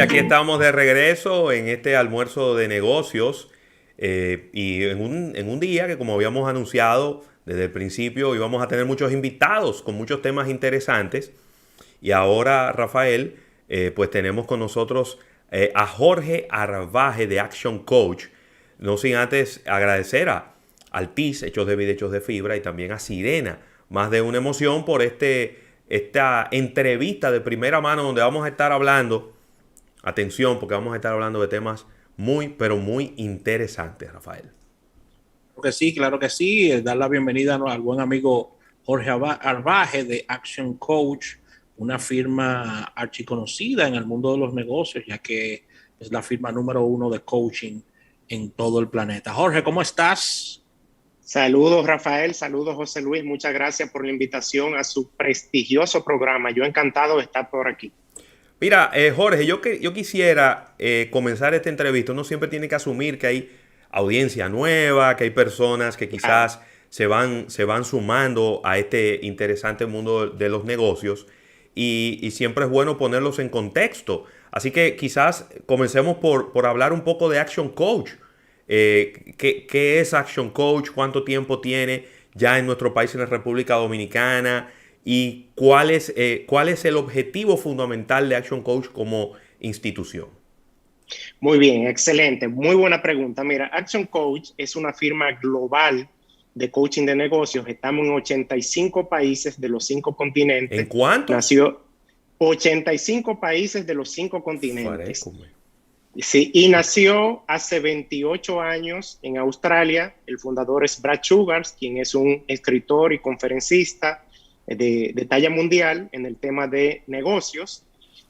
y aquí estamos de regreso en este almuerzo de negocios y en un día que, como habíamos anunciado desde el principio, íbamos a tener muchos invitados con muchos temas interesantes. Y ahora, Rafael, pues tenemos con nosotros a Jorge Arbaje de Action Coach. No sin antes agradecer a Altis, Hechos de Vida, Hechos de Fibra, y también a Sirena, Más de una Emoción, por esta entrevista de primera mano donde vamos a estar hablando, atención, porque vamos a estar hablando de temas muy, pero muy interesantes, Rafael. Claro que sí. Dar la bienvenida al buen amigo Jorge Arbaje de Action Coach, una firma archiconocida en el mundo de los negocios, ya que es la firma número uno de coaching en todo el planeta. Jorge, ¿cómo estás? Saludos Rafael, saludos José Luis, muchas gracias por la invitación a su prestigioso programa. Yo encantado de estar por aquí. Mira, Jorge, yo quisiera comenzar esta entrevista. Uno siempre tiene que asumir que hay audiencia nueva, que hay personas que Claro. quizás se van sumando a este interesante mundo de los negocios y siempre es bueno ponerlos en contexto. Así que quizás comencemos por hablar un poco de Action Coach. ¿Qué es Action Coach? ¿Cuánto tiempo tiene ya en nuestro país, en la República Dominicana? ¿Y cuál es el objetivo fundamental de Action Coach como institución? Muy bien, excelente, muy buena pregunta. Mira, Action Coach es una firma global de coaching de negocios. Estamos en 85 países de los 5 ¿En continentes. cuántos? Nació 85 países de los 5 continentes. Farécome. Sí, y nació hace 28 años en Australia. El fundador es Brad Sugars, quien es un escritor y conferencista de talla mundial en el tema de negocios.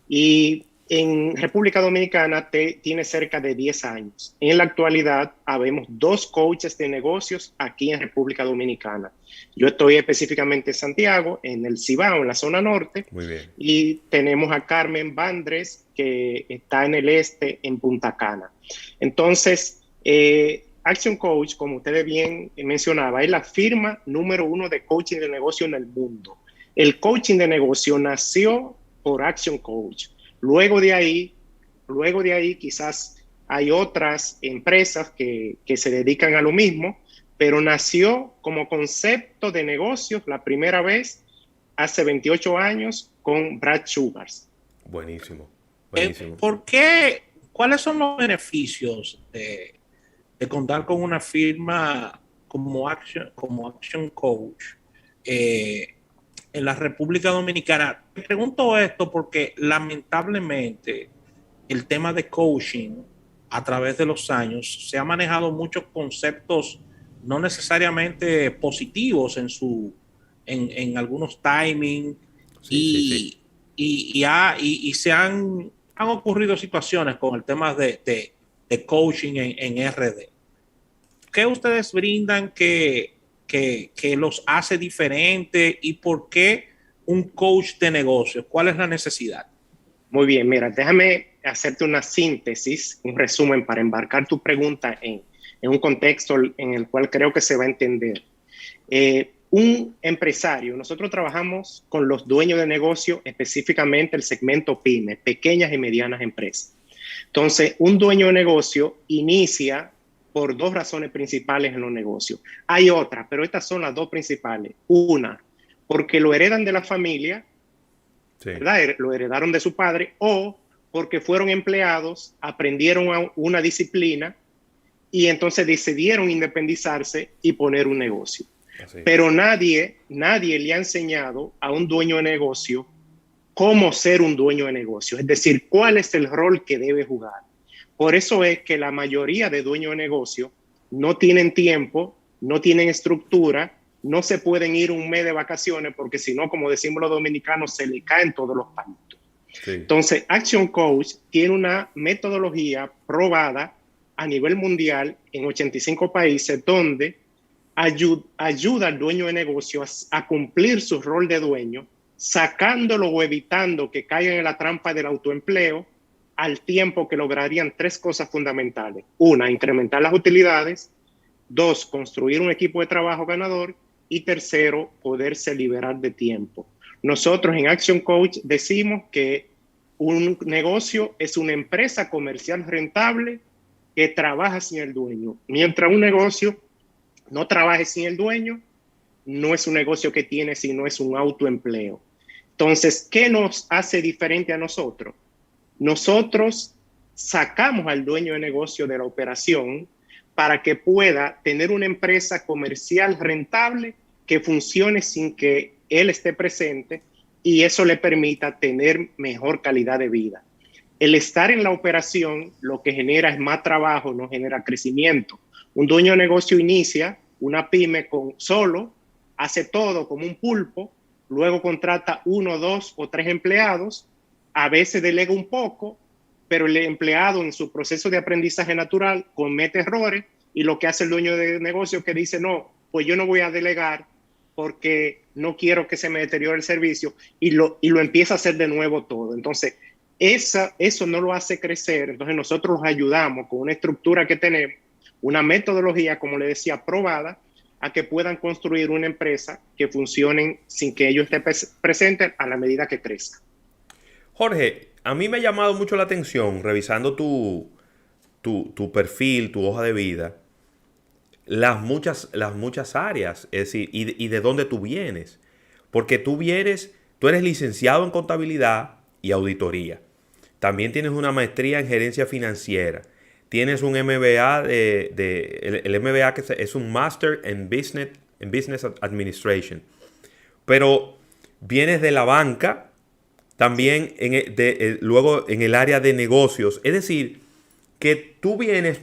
Y en República Dominicana tiene cerca de 10 años. En la actualidad, habemos 2 coaches de negocios aquí en República Dominicana. Yo estoy específicamente en Santiago, en el Cibao, en la zona norte, Muy bien. y tenemos a Carmen Bandres, que está en el este, en Punta Cana. Entonces, Action Coach, como ustedes bien mencionaba, es la firma número 1 de coaching de negocio en el mundo. El coaching de negocio nació por Action Coach. Luego de ahí quizás hay otras empresas que se dedican a lo mismo, pero nació como concepto de negocios la primera vez hace 28 años con Brad Sugars. Buenísimo. Buenísimo. ¿Por qué? ¿Cuáles son los beneficios de contar con una firma como Action Coach en la República Dominicana? Te pregunto esto porque lamentablemente el tema de coaching a través de los años se ha manejado muchos conceptos no necesariamente positivos en algunos timing Sí, sí, sí. y se han ocurrido situaciones con el tema de coaching en RD. ¿Qué ustedes brindan que los hace diferente y por qué un coach de negocios? ¿Cuál es la necesidad? Muy bien, mira, déjame hacerte una síntesis, un resumen para embarcar tu pregunta en un contexto en el cual creo que se va a entender. Un empresario, nosotros trabajamos con los dueños de negocio, específicamente el segmento PYME, pequeñas y medianas empresas. Entonces, un dueño de negocio inicia por 2 razones principales en los negocios. Hay otras, pero estas son las 2 principales. Una, porque lo heredan de la familia, Sí. ¿verdad? Lo heredaron de su padre, o porque fueron empleados, aprendieron una disciplina y entonces decidieron independizarse y poner un negocio. Así. Pero nadie le ha enseñado a un dueño de negocio cómo ser un dueño de negocio, es decir, cuál es el rol que debe jugar. Por eso es que la mayoría de dueños de negocio no tienen tiempo, no tienen estructura, no se pueden ir un mes de vacaciones porque si no, como decimos los dominicanos, se le caen todos los palitos. Sí. Entonces, Action Coach tiene una metodología probada a nivel mundial en 85 países donde ayuda al dueño de negocio a cumplir su rol de dueño, sacándolo o evitando que caigan en la trampa del autoempleo al tiempo que lograrían 3 cosas fundamentales. Una, incrementar las utilidades. 2, construir un equipo de trabajo ganador. Y tercero, poderse liberar de tiempo. Nosotros en Action Coach decimos que un negocio es una empresa comercial rentable que trabaja sin el dueño. Mientras un negocio no trabaje sin el dueño, no es un negocio que tiene, sino es un autoempleo. Entonces, ¿qué nos hace diferente a nosotros? Nosotros sacamos al dueño de negocio de la operación para que pueda tener una empresa comercial rentable que funcione sin que él esté presente, y eso le permita tener mejor calidad de vida. El estar en la operación lo que genera es más trabajo, no genera crecimiento. Un dueño de negocio inicia una pyme con solo, hace todo como un pulpo, luego contrata 1, 2 o 3 empleados, a veces delega un poco, pero el empleado en su proceso de aprendizaje natural comete errores, y lo que hace el dueño de negocio es que dice, no, pues yo no voy a delegar porque no quiero que se me deteriore el servicio, y lo empieza a hacer de nuevo todo. Entonces, eso no lo hace crecer. Entonces, nosotros los ayudamos con una estructura que tenemos, una metodología, como le decía, probada, a que puedan construir una empresa que funcione sin que ellos estén presentes a la medida que crezca. Jorge, a mí me ha llamado mucho la atención, revisando tu perfil, tu hoja de vida, las muchas áreas, es decir, y de dónde tú vienes. Porque tú eres licenciado en contabilidad y auditoría. También tienes una maestría en gerencia financiera. Tienes un MBA, el MBA que es un Master en Business Administration. Pero vienes de la banca, también luego en el área de negocios. Es decir, que tú vienes,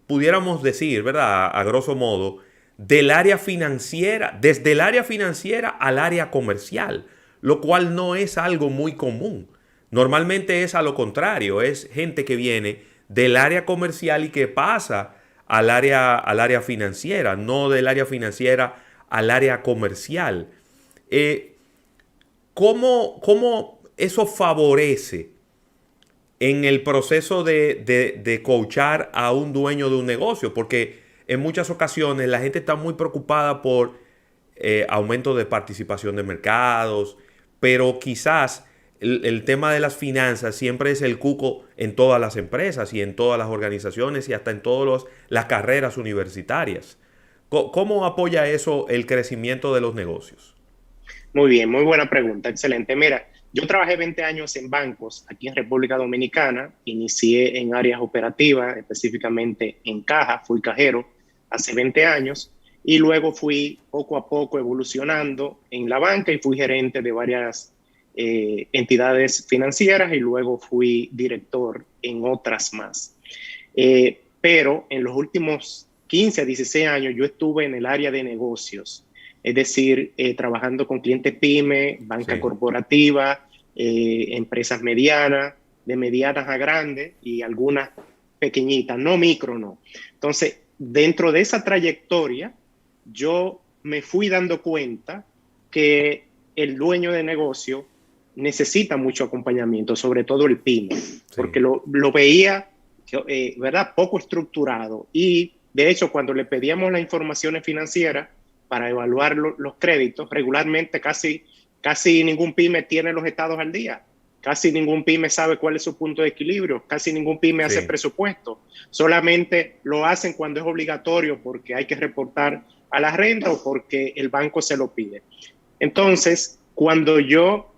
pudiéramos decir, ¿verdad? A grosso modo, del área financiera, desde el área financiera al área comercial, lo cual no es algo muy común. Normalmente es a lo contrario, es gente que viene del área comercial y que pasa al área financiera, no del área financiera al área comercial. ¿Cómo eso favorece en el proceso de coachar a un dueño de un negocio? Porque en muchas ocasiones la gente está muy preocupada por aumento de participación de mercados, pero quizás el tema de las finanzas siempre es el cuco en todas las empresas y en todas las organizaciones y hasta en todas las carreras universitarias. ¿Cómo apoya eso el crecimiento de los negocios? Muy bien, muy buena pregunta, excelente. Mira, yo trabajé 20 años en bancos aquí en República Dominicana, inicié en áreas operativas, específicamente en caja, fui cajero hace 20 años, y luego fui poco a poco evolucionando en la banca y fui gerente de varias entidades financieras, y luego fui director en otras más. Pero en los últimos 15 a 16 años yo estuve en el área de negocios, es decir, trabajando con clientes pyme, banca corporativa, empresas medianas, de medianas a grandes y algunas pequeñitas, no micro, no. Entonces, dentro de esa trayectoria, yo me fui dando cuenta que el dueño de negocio necesita mucho acompañamiento, sobre todo el pyme, porque lo veía, ¿verdad?, poco estructurado. Y de hecho, cuando le pedíamos las informaciones financieras para evaluar los créditos, regularmente casi ningún pyme tiene los estados al día. Casi ningún pyme sabe cuál es su punto de equilibrio. Casi ningún pyme hace presupuesto. Solamente lo hacen cuando es obligatorio porque hay que reportar a la renta o porque el banco se lo pide. Entonces, cuando yo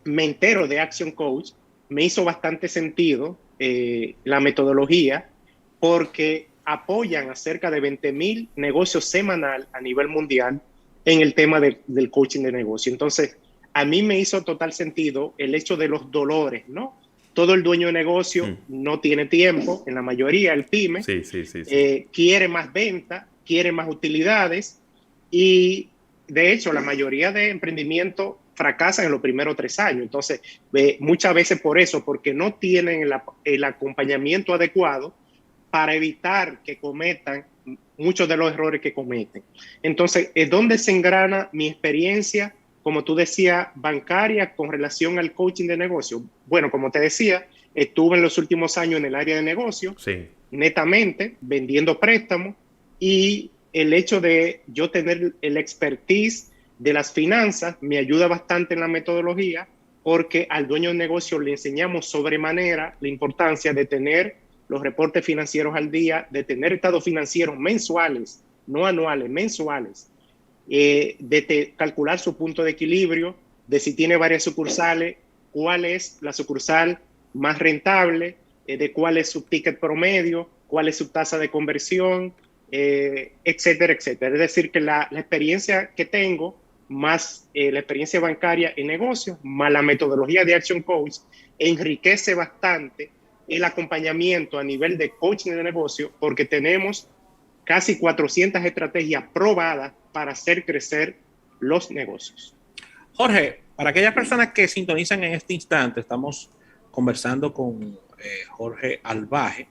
me entero de Action Coach, me hizo bastante sentido la metodología, porque apoyan a cerca de 20,000 negocios semanal a nivel mundial en el tema del coaching de negocio. Entonces, a mí me hizo total sentido el hecho de los dolores, ¿no? Todo el dueño de negocio no tiene tiempo, en la mayoría el pyme, quiere más venta, quiere más utilidades, y de hecho la mayoría de emprendimientos fracasan en los primeros 3 años. Entonces, muchas veces por eso, porque no tienen el acompañamiento adecuado para evitar que cometan muchos de los errores que cometen. Entonces, es donde se engrana mi experiencia, como tú decías, bancaria con relación al coaching de negocio. Bueno, como te decía, estuve en los últimos años en el área de negocio, netamente vendiendo préstamos, y el hecho de yo tener el expertise de las finanzas me ayuda bastante en la metodología porque al dueño de negocio le enseñamos sobremanera la importancia de tener los reportes financieros al día, de tener estados financieros mensuales, no anuales, mensuales, de calcular su punto de equilibrio, de si tiene varias sucursales, cuál es la sucursal más rentable, de cuál es su ticket promedio, cuál es su tasa de conversión, etcétera, etcétera. Es decir, que la experiencia que tengo, más la experiencia bancaria en negocios, más la metodología de Action Coach, enriquece bastante el acompañamiento a nivel de coaching de negocio, porque tenemos casi 400 estrategias probadas para hacer crecer los negocios. Jorge, para aquellas personas que sintonizan en este instante, estamos conversando con Jorge Albaje,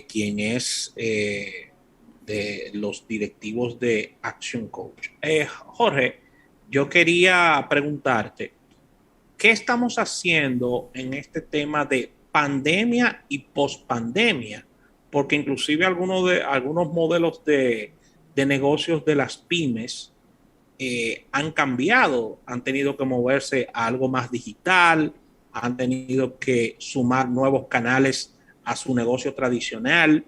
quien es de los directivos de Action Coach. Jorge, yo quería preguntarte, ¿qué estamos haciendo en este tema de pandemia y pospandemia? Porque inclusive algunos modelos de negocios de las pymes han cambiado, han tenido que moverse a algo más digital, han tenido que sumar nuevos canales a su negocio tradicional.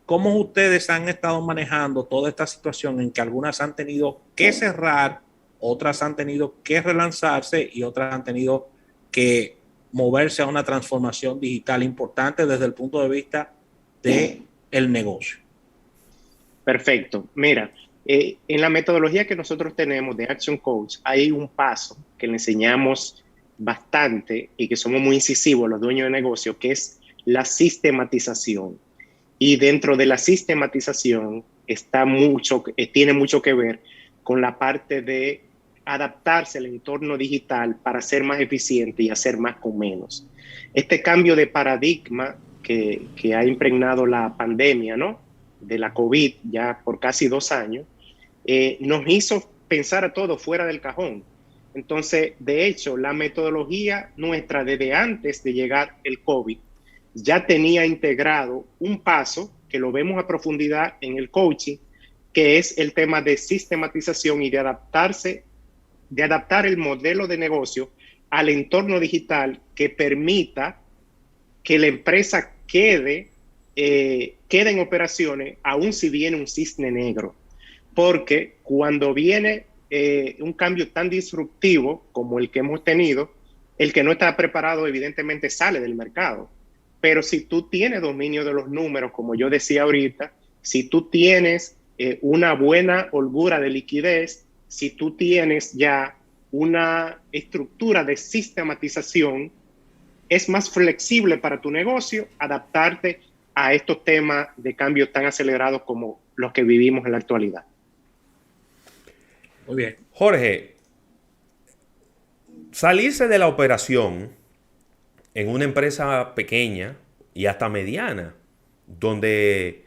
¿Cómo ustedes han estado manejando toda esta situación en que algunas han tenido que cerrar, otras han tenido que relanzarse y otras han tenido que moverse a una transformación digital importante desde el punto de vista del negocio? Perfecto. Mira, en la metodología que nosotros tenemos de Action Coach hay un paso que le enseñamos bastante y que somos muy incisivos los dueños de negocio, que es la sistematización. Y dentro de la sistematización tiene mucho que ver con la parte de adaptarse al entorno digital para ser más eficiente y hacer más con menos. Este cambio de paradigma que ha impregnado la pandemia, ¿no?, de la COVID ya por casi 2 años, nos hizo pensar a todos fuera del cajón. Entonces, de hecho, la metodología nuestra desde antes de llegar el COVID ya tenía integrado un paso que lo vemos a profundidad en el coaching, que es el tema de sistematización y de adaptar el modelo de negocio al entorno digital que permita que la empresa quede en operaciones, aun si viene un cisne negro. Porque cuando viene un cambio tan disruptivo como el que hemos tenido, el que no está preparado evidentemente sale del mercado. Pero si tú tienes dominio de los números, como yo decía ahorita, si tú tienes una buena holgura de liquidez, si tú tienes ya una estructura de sistematización, es más flexible para tu negocio adaptarte a estos temas de cambios tan acelerados como los que vivimos en la actualidad. Muy bien. Jorge, salirse de la operación en una empresa pequeña y hasta mediana, donde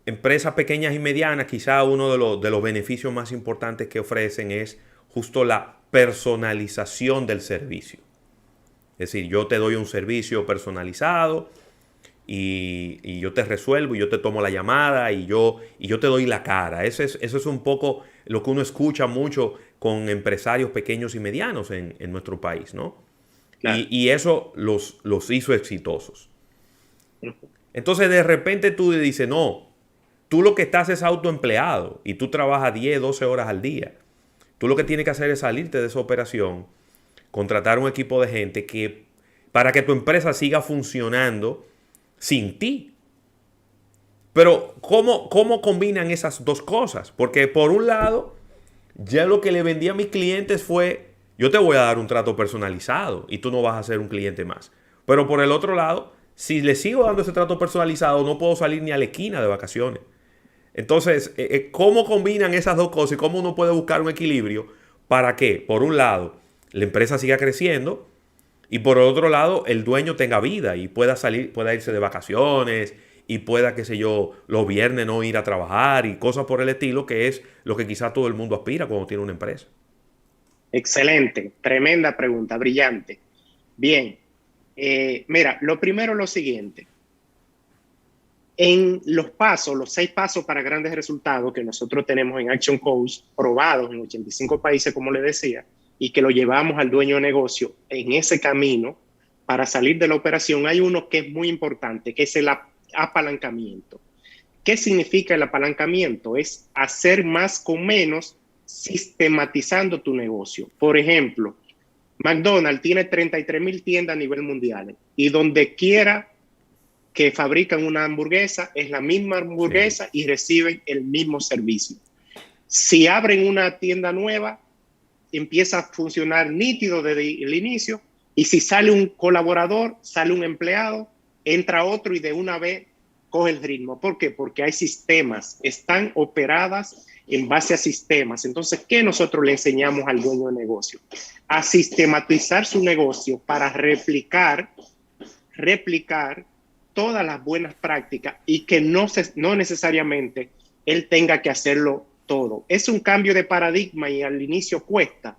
empresas pequeñas y medianas, quizá uno de los beneficios más importantes que ofrecen es justo la personalización del servicio. Es decir, yo te doy un servicio personalizado y yo te resuelvo, y yo te tomo la llamada y yo te doy la cara. Eso es un poco lo que uno escucha mucho con empresarios pequeños y medianos en nuestro país, ¿no? Claro. Y eso los hizo exitosos. Entonces, de repente tú dices, no, tú lo que estás es autoempleado y tú trabajas 10, 12 horas al día. Tú lo que tienes que hacer es salirte de esa operación, contratar un equipo de gente para que tu empresa siga funcionando sin ti. Pero ¿cómo combinan esas dos cosas? Porque por un lado, ya lo que le vendí a mis clientes fue, yo te voy a dar un trato personalizado y tú no vas a ser un cliente más. Pero por el otro lado, si le sigo dando ese trato personalizado, no puedo salir ni a la esquina de vacaciones. Entonces, ¿cómo combinan esas dos cosas y cómo uno puede buscar un equilibrio para que, por un lado, la empresa siga creciendo y por otro lado, el dueño tenga vida y pueda irse de vacaciones y pueda, qué sé yo, los viernes no ir a trabajar y cosas por el estilo, que es lo que quizá todo el mundo aspira cuando tiene una empresa? Excelente, tremenda pregunta, brillante. Bien, mira, lo primero es lo siguiente. En los 6 pasos para grandes resultados que nosotros tenemos en Action Coach, probados en 85 países, como les decía, y que lo llevamos al dueño de negocio en ese camino para salir de la operación, hay uno que es muy importante, que es el apalancamiento. ¿Qué significa el apalancamiento? Es hacer más con menos, sistematizando tu negocio. Por ejemplo, McDonald's tiene 33,000 tiendas a nivel mundial y donde quiera que fabrican una hamburguesa es la misma hamburguesa y reciben el mismo servicio. Si abren una tienda nueva, empieza a funcionar nítido desde el inicio, y si sale un colaborador, sale un empleado, entra otro y de una vez coge el ritmo. ¿Por qué? Porque hay sistemas, están operadas en base a sistemas. Entonces, ¿qué nosotros le enseñamos al dueño de negocio? A sistematizar su negocio para replicar todas las buenas prácticas y que no necesariamente él tenga que hacerlo todo. Es un cambio de paradigma y al inicio cuesta,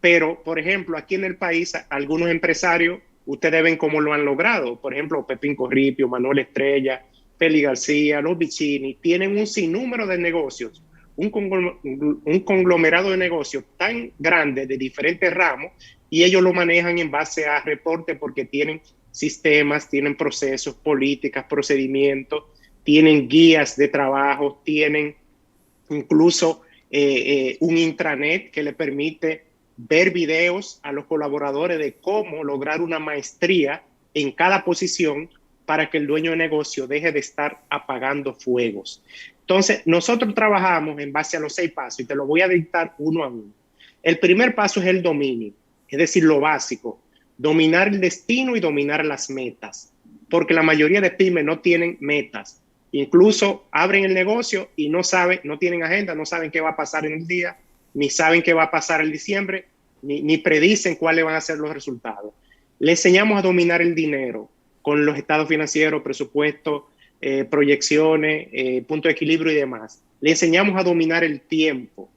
pero por ejemplo aquí en el país algunos empresarios, ustedes ven cómo lo han logrado. Por ejemplo, Pepín Corripio, Manuel Estrella, Feli García, Los Vicini, tienen un sinnúmero de negocios, un conglomerado de negocios tan grande de diferentes ramos, y ellos lo manejan en base a reportes porque tienen sistemas, tienen procesos, políticas, procedimientos, tienen guías de trabajo, tienen incluso un intranet que le permite ver videos a los colaboradores de cómo lograr una maestría en cada posición para que el dueño de negocio deje de estar apagando fuegos. Entonces, nosotros trabajamos en base a los 6 pasos y te lo voy a dictar uno a uno. El primer paso es el dominio, es decir, lo básico, dominar el destino y dominar las metas, porque la mayoría de pymes no tienen metas. Incluso abren el negocio y no tienen agenda, no saben qué va a pasar en el día, ni saben qué va a pasar en diciembre, ni predicen cuáles van a ser los resultados. Le enseñamos a dominar el dinero con los estados financieros, presupuestos, proyecciones, punto de equilibrio y demás. Le enseñamos a dominar el tiempo,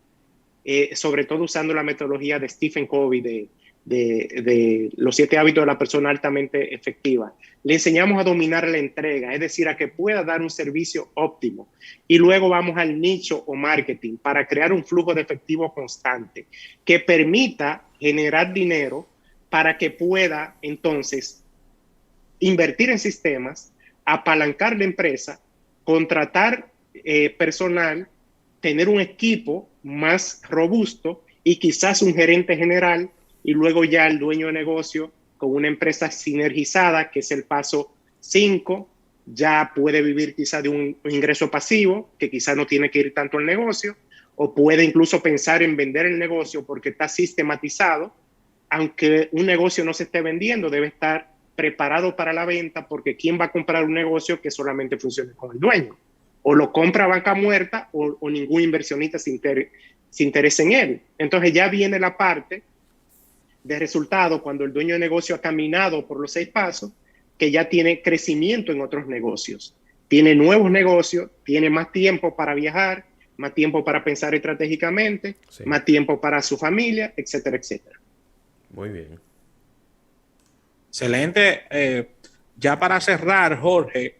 sobre todo usando la metodología de Stephen Covey, de los 7 hábitos de la persona altamente efectiva. Le enseñamos a dominar la entrega, es decir, a que pueda dar un servicio óptimo. Y luego vamos al nicho o marketing para crear un flujo de efectivo constante que permita generar dinero para que pueda entonces invertir en sistemas, apalancar la empresa, contratar personal, tener un equipo más robusto y quizás un gerente general, y luego ya el dueño de negocio con una empresa sinergizada, que es el paso 5, ya puede vivir quizá de un ingreso pasivo, que quizá no tiene que ir tanto al negocio, o puede incluso pensar en vender el negocio porque está sistematizado. Aunque un negocio no se esté vendiendo, debe estar preparado para la venta, porque ¿quién va a comprar un negocio que solamente funcione con el dueño? O lo compra a banca muerta o ningún inversionista se interesa en él. Entonces ya viene la parte de resultado cuando el dueño de negocio ha caminado por los 6 pasos, que ya tiene crecimiento en otros negocios, tiene nuevos negocios, tiene más tiempo para viajar, más tiempo para pensar estratégicamente, sí, más tiempo para su familia, etcétera, etcétera. Muy bien. Excelente. Ya para cerrar, Jorge,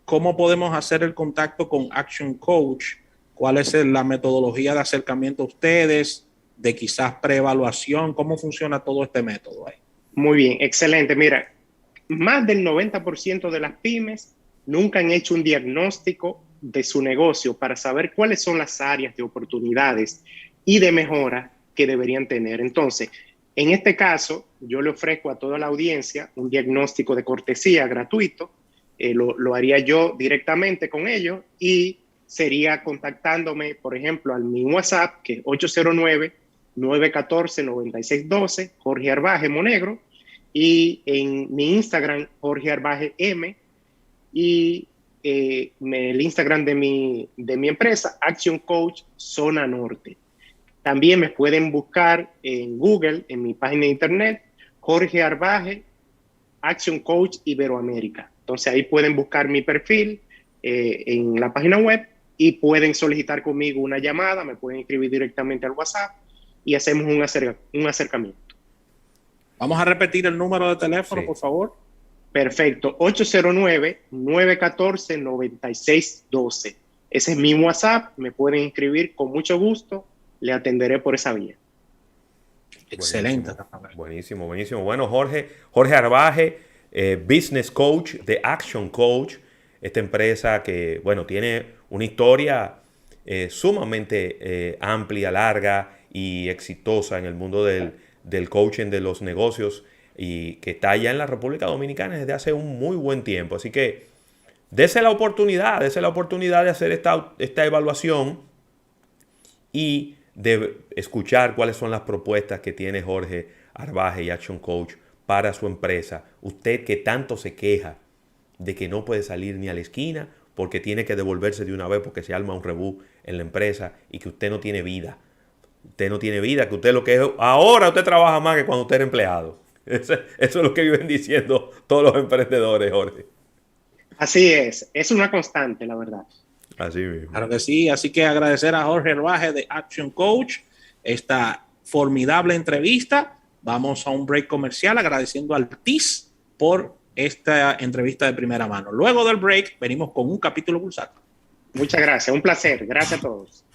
¿cómo podemos hacer el contacto con Action Coach? ¿Cuál es la metodología de acercamiento a ustedes? De quizás preevaluación, ¿cómo funciona todo este método ahí? Muy bien, excelente. Mira, más del 90% de las pymes nunca han hecho un diagnóstico de su negocio para saber cuáles son las áreas de oportunidades y de mejora que deberían tener. Entonces, en este caso, yo le ofrezco a toda la audiencia un diagnóstico de cortesía gratuito. Lo haría yo directamente con ellos y sería contactándome, por ejemplo, a mi WhatsApp, que es 809-914-9612, Jorge Arbaje Monegro, y en mi Instagram, Jorge Arbaje M, y el Instagram de mi empresa, Action Coach Zona Norte. También me pueden buscar en Google, en mi página de internet, Jorge Arbaje, Action Coach Iberoamérica. Entonces ahí pueden buscar mi perfil en la página web y pueden solicitar conmigo una llamada, me pueden escribir directamente al WhatsApp y hacemos un acercamiento. Vamos a repetir el número de teléfono, sí, por favor. Perfecto, 809-914-9612. Ese es mi WhatsApp, me pueden escribir con mucho gusto, le atenderé por esa vía. Excelente. Buenísimo, buenísimo. Bueno, Jorge Arbaje, Business Coach de Action Coach, esta empresa que, bueno, tiene una historia sumamente amplia, larga y exitosa en el mundo del coaching de los negocios y que está allá en la República Dominicana desde hace un muy buen tiempo. Así que dése la oportunidad de hacer esta evaluación y de escuchar cuáles son las propuestas que tiene Jorge Arbaje y Action Coach para su empresa. Usted que tanto se queja de que no puede salir ni a la esquina porque tiene que devolverse de una vez porque se arma un rebú en la empresa y que usted no tiene vida. Usted no tiene vida, que usted lo que es... Ahora usted trabaja más que cuando usted era empleado. Eso es lo que viven diciendo todos los emprendedores, Jorge. Así es una constante, la verdad. Así mismo. Claro que sí, así que agradecer a Jorge Arbaje de Action Coach esta formidable entrevista. Vamos a un break comercial agradeciendo al TIS por esta entrevista de primera mano. Luego del break venimos con un capítulo pulsado. Muchas gracias, un placer. Gracias a todos.